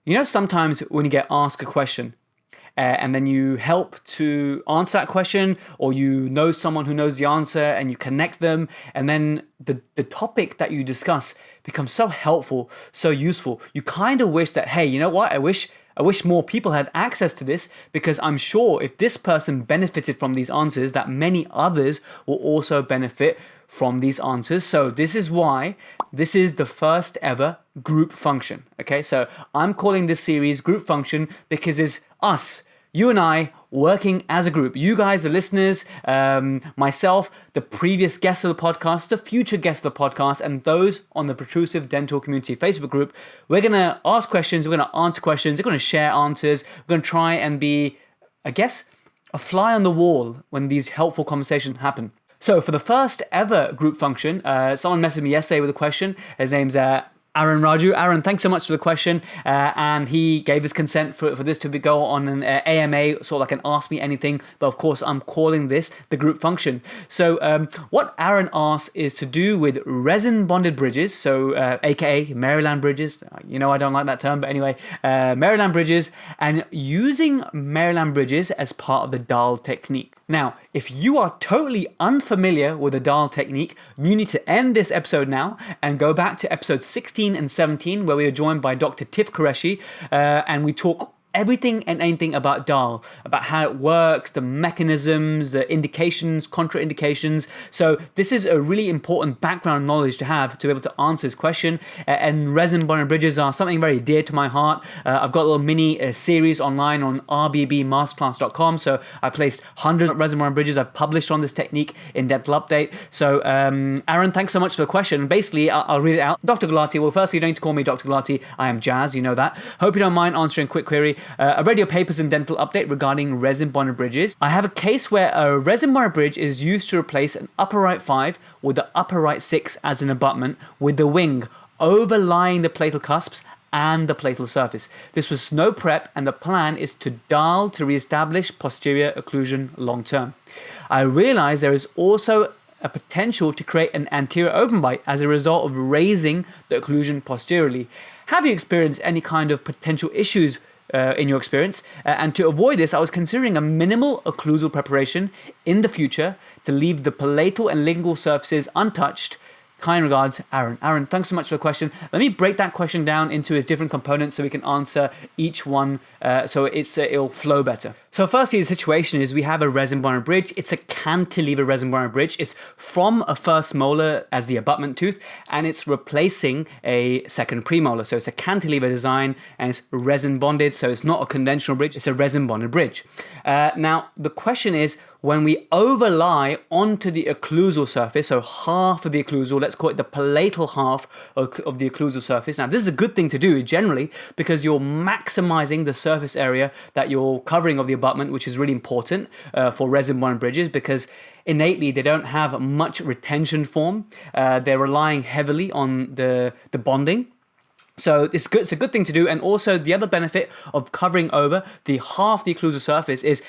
You know, sometimes when you get asked a question and then you help to answer that question, or you know someone who knows the answer and you connect them, and then the topic that you discuss becomes so helpful, so useful. You kind of wish that, hey, you know what? I wish more people had access to this, because I'm sure if this person benefited from these answers, that many others will also benefit from these answers. So this is why this is the first ever group function. Okay, so I'm calling this series group function because it's us, you and I, working as a group. You guys, the listeners, myself, the previous guests of the podcast, the future guests of the podcast, and those on the Protrusive Dental Community Facebook group. We're going to ask questions, we're going to answer questions, we're going to share answers, we're going to try and be, I guess, a fly on the wall when these helpful conversations happen. So for the first ever group function, someone messaged me yesterday with a question. His name's Aaron Raju. Aaron, thanks so much for the question. And he gave his consent for this to go on an AMA, sort of like an Ask Me Anything. But of course, I'm calling this the group function. So what Aaron asked is to do with resin bonded bridges. So AKA Maryland bridges. You know, I don't like that term, but anyway, Maryland bridges, and using Maryland bridges as part of the Dahl Technique. Now, if you are totally unfamiliar with the Dahl Technique, you need to end this episode now and go back to episode 16 and 17, where we are joined by Dr. Tif Qureshi, and we talk everything and anything about Dahl, about how it works, the mechanisms, the indications, contraindications. So this is a really important background knowledge to have to be able to answer this question. And resin bonded bridges are something very dear to my heart. I've got a little mini series online on rbbmasterclass.com. So I placed hundreds of resin bonded bridges I've published on this technique in Dental Update. So Aaron, thanks so much for the question. Basically, I'll read it out. Dr. Gulati, well, firstly, you don't need to call me Dr. Gulati. I am Jazz, you know that. Hope you don't mind answering a quick query. I read your papers in Dental Update regarding resin bonded bridges. I have a case where a resin bonded bridge is used to replace an upper right 5 with the upper right 6 as an abutment, with the wing overlying the platal cusps and the platal surface. This was no prep, and the plan is to Dahl to re-establish posterior occlusion long term. I realize there is also a potential to create an anterior open bite as a result of raising the occlusion posteriorly. Have you experienced any kind of potential issues in your experience? And to avoid this, I was considering a minimal occlusal preparation in the future to leave the palatal and lingual surfaces untouched. Kind regards, Aaron. Aaron, thanks so much for the question. Let me break that question down into its different components so we can answer each one so it'll flow better. So firstly, the situation is we have a resin bonded bridge. It's a cantilever resin bonded bridge. It's from a first molar as the abutment tooth, and it's replacing a second premolar. So it's a cantilever design, and it's resin bonded. So it's not a conventional bridge, it's a resin bonded bridge. Now, the question is, when we overlie onto the occlusal surface, so half of the occlusal, let's call it the palatal half of the occlusal surface. Now, this is a good thing to do generally because you're maximizing the surface area that you're covering of the abutment, which is really important for resin bonded bridges, because innately they don't have much retention form. They're relying heavily on the bonding. So it's good. It's a good thing to do. And also the other benefit of covering over the half the occlusal surface is,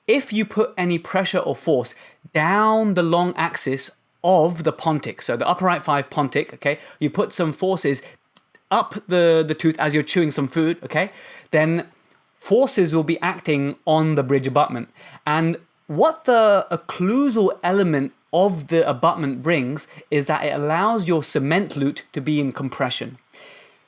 if you put any pressure or force down the long axis of the pontic, so the upper right 5 pontic, okay, you put some forces up the tooth as you're chewing some food, okay, then forces will be acting on the bridge abutment. And what the occlusal element of the abutment brings is that it allows your cement lute to be in compression,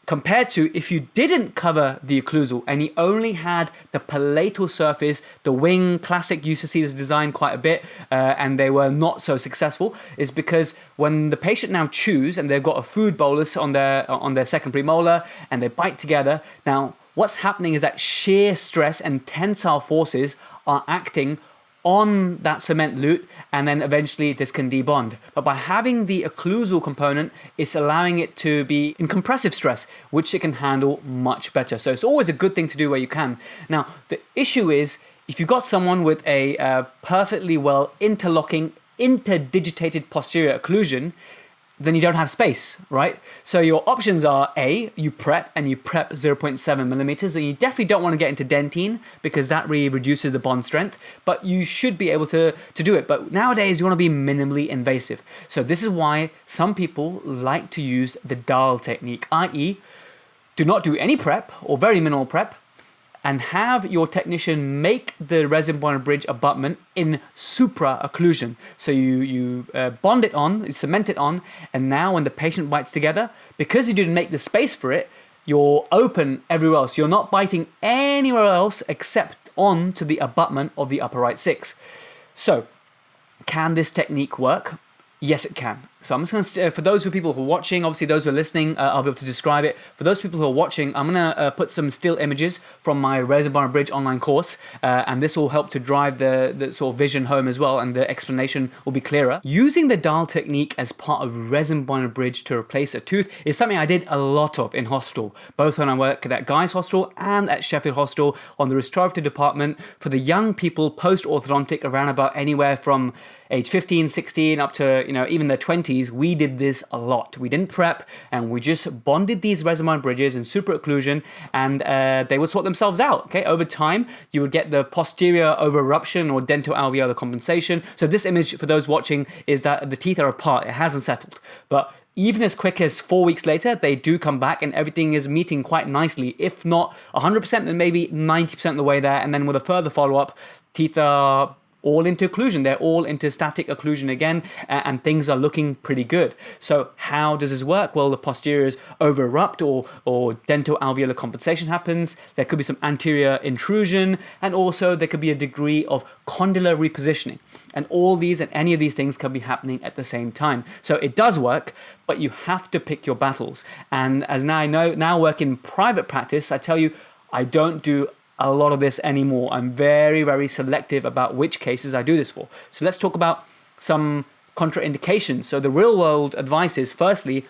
compared to if you didn't cover the occlusal and you only had the palatal surface. The wing classic used to see this design quite a bit, and they were not so successful, is because when the patient now chews and they've got a food bolus on their second premolar and they bite together, now what's happening is that shear stress and tensile forces are acting on that cement lute, and then eventually this can debond. But by having the occlusal component, it's allowing it to be in compressive stress, which it can handle much better. So it's always a good thing to do where you can. Now, the issue is, if you've got someone with a perfectly well interlocking, interdigitated posterior occlusion, then you don't have space, right? So your options are A, you prep 0.7 millimeters, and you definitely don't want to get into dentine because that really reduces the bond strength, but you should be able to do it. But nowadays you want to be minimally invasive. So this is why some people like to use the Dahl technique, i.e. do not do any prep or very minimal prep, and have your technician make the resin bonded bridge abutment in supra occlusion. So you bond it on, you cement it on, and now when the patient bites together, because you didn't make the space for it, you're open everywhere else. You're not biting anywhere else except onto the abutment of the upper right six. So, can this technique work? Yes, it can. So I'm just going to, for those people who are watching, obviously those who are listening, I'll be able to describe it. For those people who are watching, I'm going to put some still images from my Resin Bonded Bridge online course, and this will help to drive the sort of vision home as well, and the explanation will be clearer. Using the Dahl technique as part of Resin Bonded Bridge to replace a tooth is something I did a lot of in hospital, both when I worked at Guy's Hospital and at Sheffield Hospital on the restorative department for the young people post-orthodontic around about anywhere from age 15, 16, up to, even their 20s, we did this a lot. We didn't prep, and we just bonded these resin bonded bridges in super occlusion, and they would sort themselves out. Okay, over time, you would get the posterior over eruption or dental-alveolar compensation. So this image, for those watching, is that the teeth are apart. It hasn't settled. But even as quick as 4 weeks later, they do come back, and everything is meeting quite nicely. If not 100%, then maybe 90% of the way there. And then with a further follow-up, teeth are all into occlusion. They're all into static occlusion again, and things are looking pretty good. So how does this work? Well, the posteriors over erupt, or dental alveolar compensation happens. There could be some anterior intrusion, and also there could be a degree of condylar repositioning. And all these and any of these things can be happening at the same time. So it does work, but you have to pick your battles. And as now work in private practice, I tell you, I don't do a lot of this anymore. I'm very, very selective about which cases I do this for. So let's talk about some contraindications. So the real world advice is, firstly,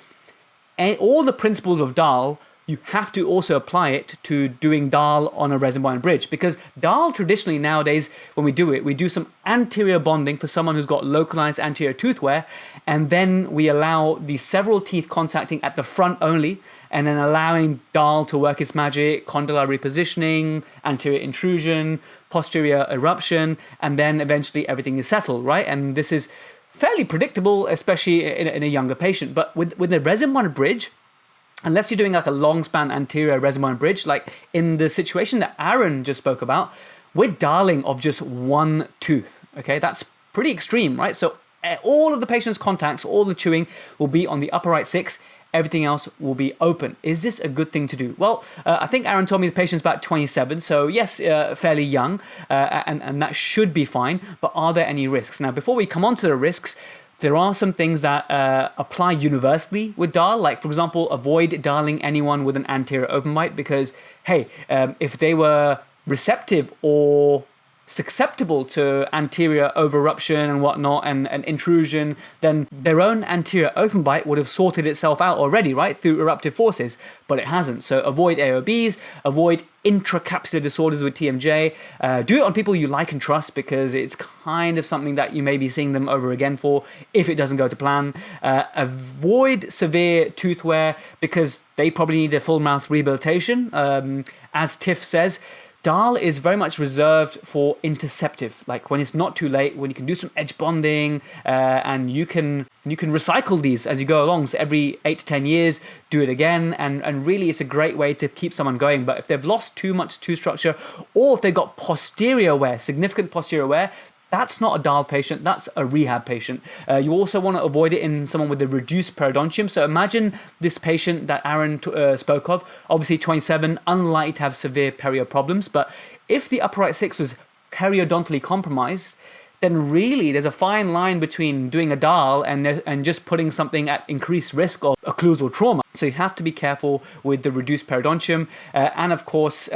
all the principles of Dahl, you have to also apply it to doing Dahl on a resin bonded bridge, because Dahl traditionally nowadays, when we do it, we do some anterior bonding for someone who's got localized anterior tooth wear, and then we allow the several teeth contacting at the front only, and then allowing Dahl to work its magic, condylar repositioning, anterior intrusion, posterior eruption, and then eventually everything is settled, right? And this is fairly predictable, especially in a younger patient. But with the resin bonded bridge, unless you're doing like a long span anterior resin bonded bridge, like in the situation that Aaron just spoke about, we're Dahling of just one tooth, okay? That's pretty extreme, right? So all of the patient's contacts, all the chewing will be on the upper right six. Everything else will be open. Is this a good thing to do? Well, I think Aaron told me the patient's about 27, so yes, fairly young, and that should be fine, but are there any risks? Now, before we come on to the risks, there are some things that apply universally with Dahl, like, for example, avoid Dahling anyone with an anterior open bite, because, hey, if they were receptive or susceptible to anterior over eruption and whatnot, and intrusion, then their own anterior open bite would have sorted itself out already, right, through eruptive forces, but it hasn't. So avoid AOBs, avoid intracapsular disorders with TMJ, do it on people you like and trust, because it's kind of something that you may be seeing them over again for if it doesn't go to plan. Avoid severe tooth wear, because they probably need a full mouth rehabilitation. As Tiff says, Dahl is very much reserved for interceptive, like when it's not too late, when you can do some edge bonding, and you can recycle these as you go along. So every 8 to 10 years, do it again, and really it's a great way to keep someone going. But if they've lost too much tooth structure, or if they've got posterior wear, significant posterior wear, that's not a Dahl patient, that's a rehab patient. You also want to avoid it in someone with a reduced periodontium. So imagine this patient that Aaron spoke of, obviously 27, unlikely to have severe perio problems, but if the upper right six was periodontally compromised, then really there's a fine line between doing a Dahl and just putting something at increased risk of occlusal trauma. So you have to be careful with the reduced periodontium, and of course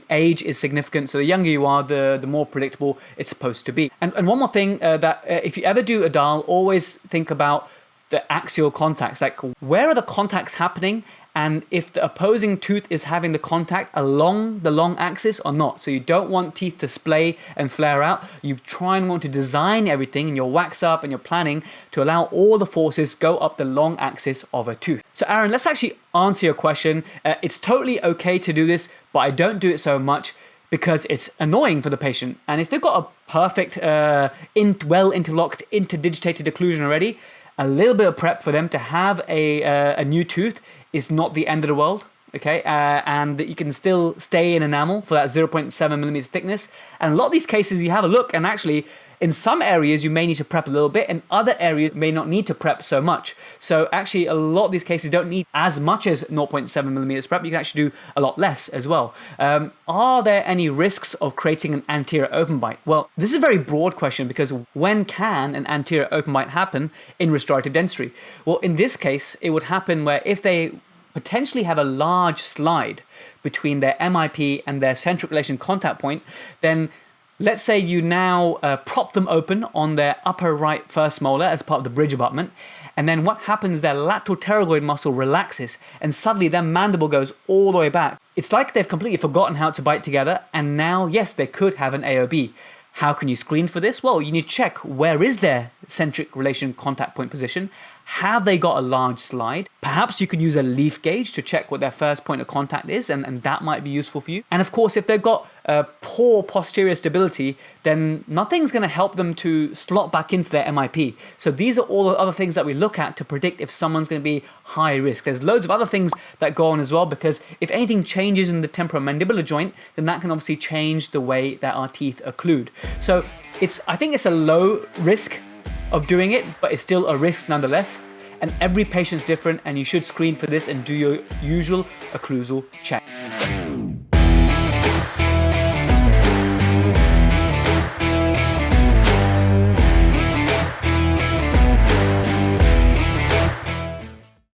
age is significant, so the younger you are, the more predictable it's supposed to be. And one more thing, that if you ever do a Dahl, always think about the axial contacts, like where are the contacts happening, and if the opposing tooth is having the contact along the long axis or not. So you don't want teeth to splay and flare out. You try and want to design everything in your wax up and your planning to allow all the forces go up the long axis of a tooth. So Aaron, let's actually answer your question. It's totally okay to do this, but I don't do it so much because it's annoying for the patient. And if they've got a perfect, well interlocked, interdigitated occlusion already, a little bit of prep for them to have a new tooth is not the end of the world. okay, and that you can still stay in enamel for that 0.7 millimeters thickness. And a lot of these cases, you have a look, and actually, in some areas, you may need to prep a little bit, and other areas may not need to prep so much. So actually, a lot of these cases don't need as much as 0.7 millimeters prep. You can actually do a lot less as well. Are there any risks of creating an anterior open bite? Well, this is a very broad question, because when can an anterior open bite happen in restorative dentistry? Well, in this case, it would happen where if they potentially have a large slide between their MIP and their centric relation contact point, then let's say you now prop them open on their upper right first molar as part of the bridge abutment, and then what happens, their lateral pterygoid muscle relaxes, and suddenly their mandible goes all the way back. It's like they've completely forgotten how to bite together, and now, yes, they could have an AOB. How can you screen for this? Well, you need to check, where is their centric relation contact point position? Have they got a large slide? Perhaps you could use a leaf gauge to check what their first point of contact is, and that might be useful for you. And of course, if they've got poor posterior stability, then nothing's going to help them to slot back into their MIP. So these are all the other things that we look at to predict if someone's going to be high risk. There's loads of other things that go on as well, because if anything changes in the temporomandibular joint, then that can obviously change the way that our teeth occlude. So I think it's a low risk of doing it, but it's still a risk nonetheless. And every patient's different, and you should screen for this and do your usual occlusal check.